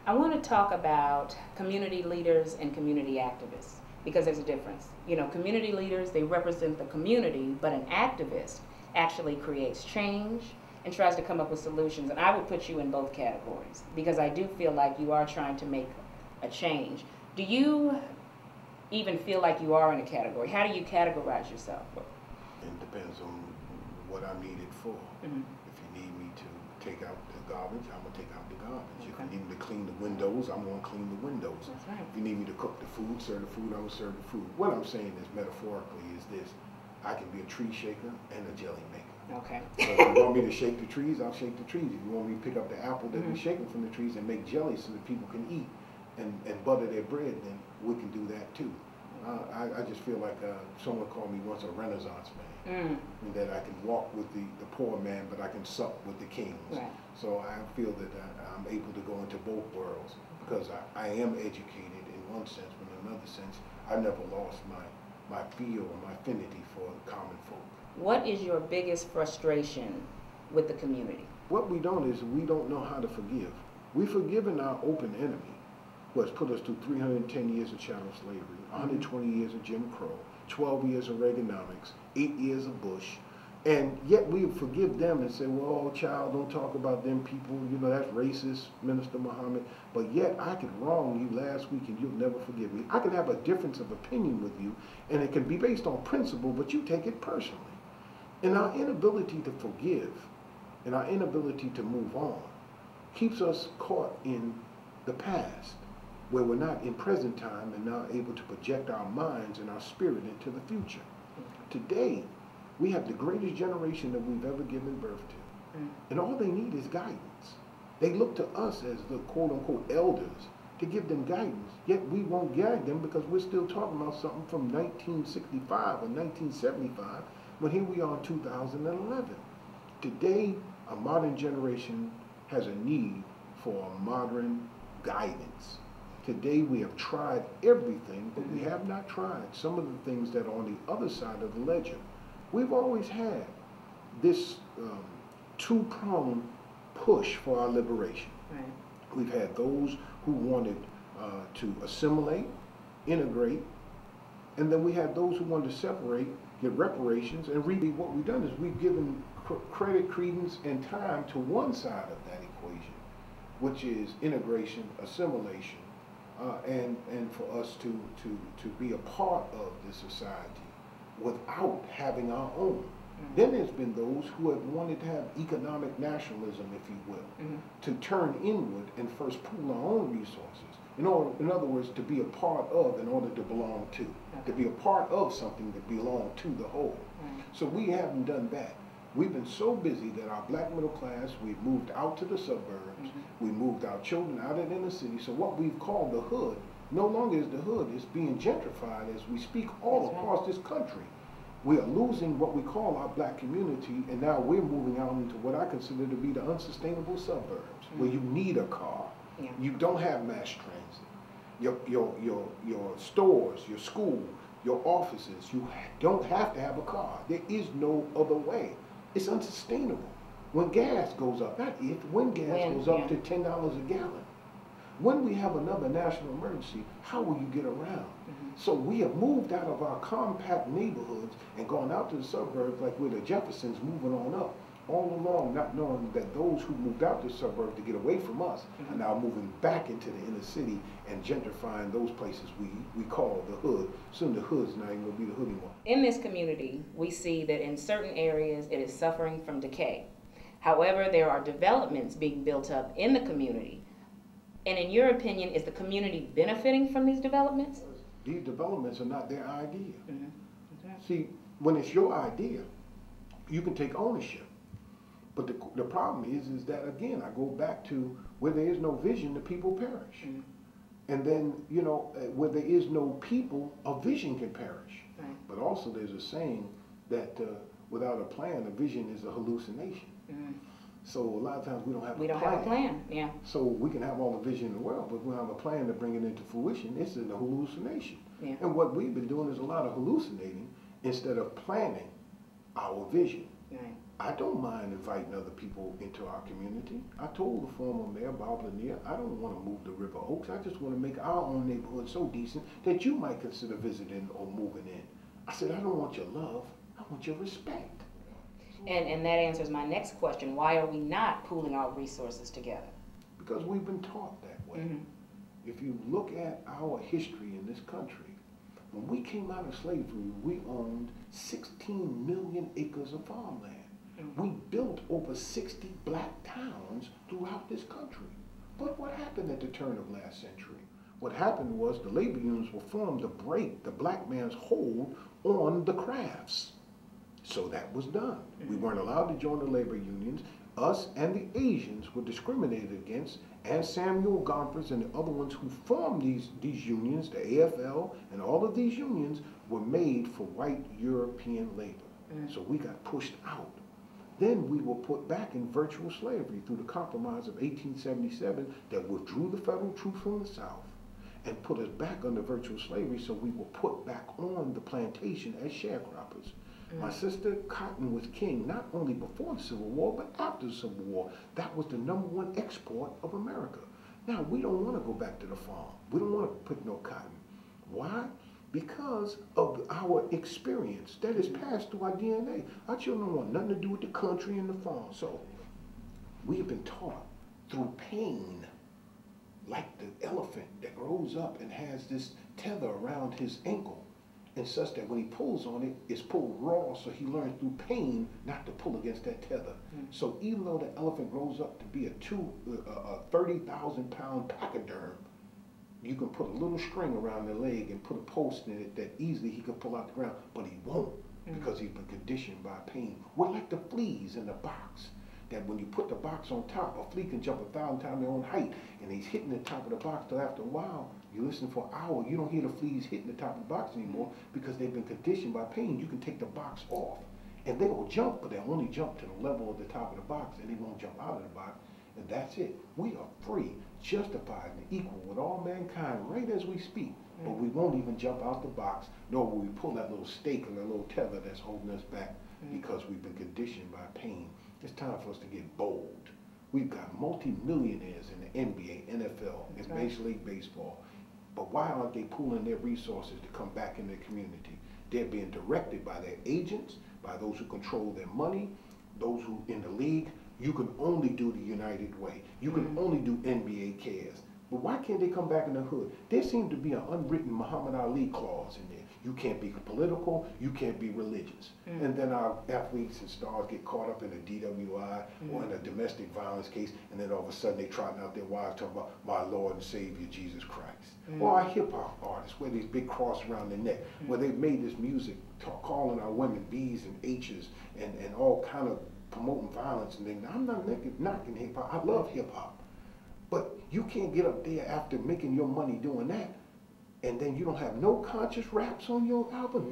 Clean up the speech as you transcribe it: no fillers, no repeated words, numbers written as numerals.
I want to talk about community leaders and community activists because there's a difference. You know, community leaders, they represent the community, but an activist actually creates change and tries to come up with solutions. And I would put you in both categories because I do feel like you are trying to make a change. Do you even feel like you are in a category? How do you categorize yourself? It depends on what I need it for. Mm-hmm. If you need me to take out the garbage, I'm gonna take out the garbage. If Okay. you need me to clean the windows, I'm gonna clean the windows. That's right. If you need me to cook the food, serve the food, I'm gonna serve the food. What I'm saying is metaphorically is this: I can be a tree shaker and a jelly maker. Okay. So if you want me to shake the trees, I'll shake the trees. If you want me to pick up the apple that Mm-hmm. we're shaking from the trees and make jelly so that people can eat and butter their bread, then we can do that too. I just feel like someone called me once a Renaissance man, and that I can walk with the poor man, but I can sup with the kings. Right. So I feel that I'm able to go into both worlds because I am educated in one sense, but in another sense, I never lost my feel or my affinity for the common folk. What is your biggest frustration with the community? What we don't is we don't know how to forgive. We've forgiven our open enemy, who has put us through 310 years of chattel slavery, 120 years of Jim Crow, 12 years of Reaganomics, 8 years of Bush, and yet we forgive them and say, well, child, don't talk about them people, you know, that's racist, Minister Muhammad, but yet I could wrong you last week and you'll never forgive me. I can have a difference of opinion with you, and it can be based on principle, but you take it personally. And our inability to forgive and our inability to move on keeps us caught in the past, where we're not in present time and not able to project our minds and our spirit into the future. Today, we have the greatest generation that we've ever given birth to. And all they need is guidance. They look to us as the quote-unquote elders to give them guidance, yet we won't guide them because we're still talking about something from 1965 or 1975, when here we are in 2011. Today, a modern generation has a need for a modern guidance. Today we have tried everything, but we have not tried some of the things that are on the other side of the ledger. We've always had this two-pronged push for our liberation. Right. We've had those who wanted to assimilate, integrate, and then we had those who wanted to separate, get reparations, and really what we've done is we've given credit, credence, and time to one side of that equation, which is integration, assimilation, and for us to be a part of this society without having our own. Then there's been those who have wanted to have economic nationalism, if you will, to turn inward and first pool our own resources. In other words, to be a part of in order to belong to. To be a part of something that belongs to the whole. So we haven't done that. We've been so busy that our black middle class, we've moved out to the suburbs, we moved our children out of the inner city. So what we've called the hood no longer is the hood, it's being gentrified as we speak all across this country. We are losing what we call our black community, and now we're moving out into what I consider to be the unsustainable suburbs, where you need a car. Yeah. You don't have mass transit. Your stores, your school, your offices, you don't have to have a car. There is no other way. It's unsustainable. When gas goes up, not if, when gas goes up to $10 a gallon. When we have another national emergency, how will you get around? So we have moved out of our compact neighborhoods and gone out to the suburbs like we're the Jeffersons moving on up. All along, not knowing that those who moved out to the suburbs to get away from us are now moving back into the inner city and gentrifying those places we call the hood. Soon the hood's not even going to be the hood anymore. In this community, we see that in certain areas it is suffering from decay. However, there are developments being built up in the community. And in your opinion, is the community benefiting from these developments? These developments are not their idea. Okay. See, when it's your idea, you can take ownership. But the problem is that, again, I go back to where there is no vision, the people perish. And then, you know, where there is no people, a vision can perish. Right. But also there's a saying that without a plan, a vision is a hallucination. So a lot of times we don't have a plan. We don't have a plan, yeah. So we can have all the vision in the world, but we don't have a plan to bring it into fruition. It's a hallucination. Yeah. And what we've been doing is a lot of hallucinating instead of planning our vision. Right. I don't mind inviting other people into our community. I told the former mayor, Bob Lanier, I don't want to move to River Oaks. I just want to make our own neighborhood so decent that you might consider visiting or moving in. I said, I don't want your love, I want your respect. And that answers my next question. Why are we not pooling our resources together? Because we've been taught that way. Mm-hmm. If you look at our history in this country, when we came out of slavery, we owned 16 million acres of farmland. Mm-hmm. We built over 60 black towns throughout this country. But what happened at the turn of last century? What happened was the labor unions were formed to break the black man's hold on the crafts. So that was done. We weren't allowed to join the labor unions. Us and the Asians were discriminated against, and Samuel Gompers and the other ones who formed these unions, the AFL and all of these unions, were made for white European labor. So we got pushed out. Then we were put back in virtual slavery through the Compromise of 1877 that withdrew the federal troops from the South and put us back under virtual slavery, so we were put back on the plantation as sharecroppers. My sister, cotton was king not only before the Civil War, but after the Civil War. That was the #1 export of America. Now, we don't want to go back to the farm. We don't want to put no cotton. Why? Because of our experience that is passed through our DNA. Our children don't want nothing to do with the country and the farm. So, we have been taught through pain, like the elephant that grows up and has this tether around his ankle, and such that when he pulls on it, it's pulled raw, so he learns through pain not to pull against that tether. So even though the elephant grows up to be a 30,000 pound pachyderm, you can put a little string around the leg and put a post in it that easily he can pull out the ground, but he won't because he's been conditioned by pain. We're like the fleas in the box, that when you put the box on top, a flea can jump 1,000 times their own height, and he's hitting the top of the box till after a while, you listen for an hour, you don't hear the fleas hitting the top of the box anymore because they've been conditioned by pain. You can take the box off, and they will jump, but they'll only jump to the level of the top of the box, and they won't jump out of the box, and that's it. We are free, justified, and equal with all mankind right as we speak, but we won't even jump out the box, nor will we pull that little stake or that little tether that's holding us back because we've been conditioned by pain. It's time for us to get bold. We've got multi-millionaires in the NBA, NFL, and Major League Baseball. But why aren't they pooling their resources to come back in their community? They're being directed by their agents, by those who control their money, those who in the league. You can only do the United Way. You can only do NBA Cares. But why can't they come back in the hood? There seems to be an unwritten Muhammad Ali clause in there. You can't be political, you can't be religious. And then our athletes and stars get caught up in a DWI or in a domestic violence case, and then all of a sudden they trotting out their wives talking about my Lord and Savior Jesus Christ. Or our hip hop artists wear these big cross around their neck, where they've made this music calling our women B's and H's and all kind of promoting violence and things. I'm not knocking hip hop, I love hip hop. But you can't get up there after making your money doing that, and then you don't have no conscious raps on your album.